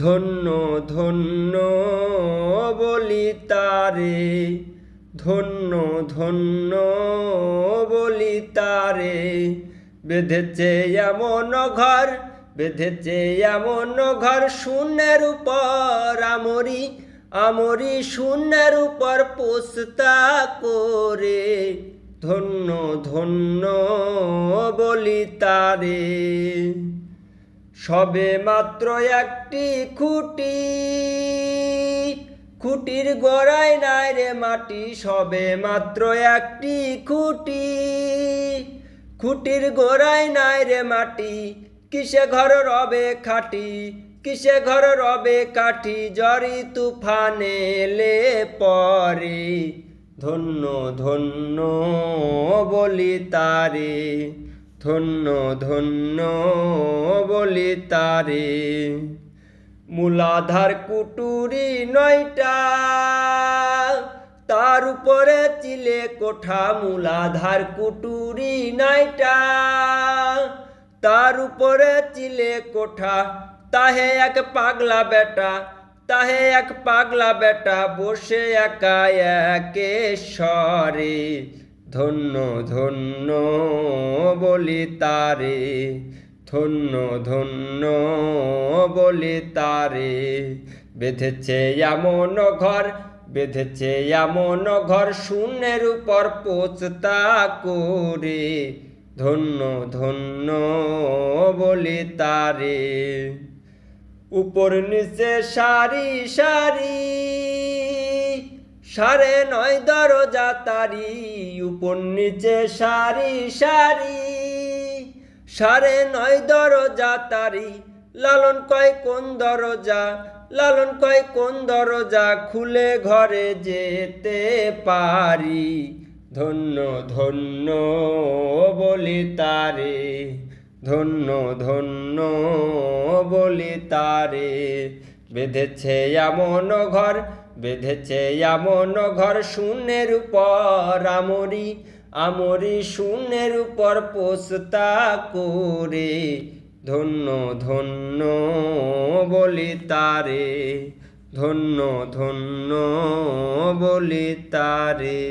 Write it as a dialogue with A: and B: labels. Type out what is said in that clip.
A: ধন্য ধন্য বলি তারে, ধন্য ধন্য বলি তারে। বেঁধেছে এমন ঘর, বেঁধেছে এমন ঘর শূন্যের উপর, আমরি শূন্যের উপর পোস্তা করে। ধন্য ধন্য বলি তারে। সবে মাত্র একটি খুঁটি, খুঁটির গোড়ায় নাই রে মাটি। সবে মাত্র একটি খুঁটি, খুঁটির গোড়ায় নাই রে মাটি। কিসে ঘর রবে খাটি, কিসে ঘর রবে কাঠি, ঝড়ি তুফানে এলে পরে। ধন্য ধন্য বলি তারে, ধন্য ধন্য বলি তারে। মূলাধার কুটুরি 9টা, তার উপরে চিলে কোঠা। মূলাধার কুটুরি 9টা, তার উপরে চিলে কোঠা। তাহে এক পাগলা বেটা, তাহে এক পাগলা বেটা বসে একা একেশ্বরে। ধন্য ধন্য বলি তারে, ধন্য ধন্য বলি তারে। বেঁধেছে এমন ঘর, বেঁধেছে এমন ঘর শূন্যের উপর পোস্তা করে। ধন্য ধন্য বলি তারে। উপর নিচে সারি সারি, 9.5 দরজা তারি। উপর নিচে সারি সারি, 9.5 দরজা তারি। লালন কয় কোন দরজা, লালন কয় কোন দরজা, খুলে ঘরে যেতে পারি। ধন্য ধন্য বলি তারে, ধন্য ধন্য বলি তারে। বেঁধেছে এমন ঘর, বেঁধেছে এমন ঘর শূন্যের উপর। আমরি শূন্যের উপর পোস্তা করে। ধন্য ধন্য বলি তারে, ধন্য ধন্য বলি তারে।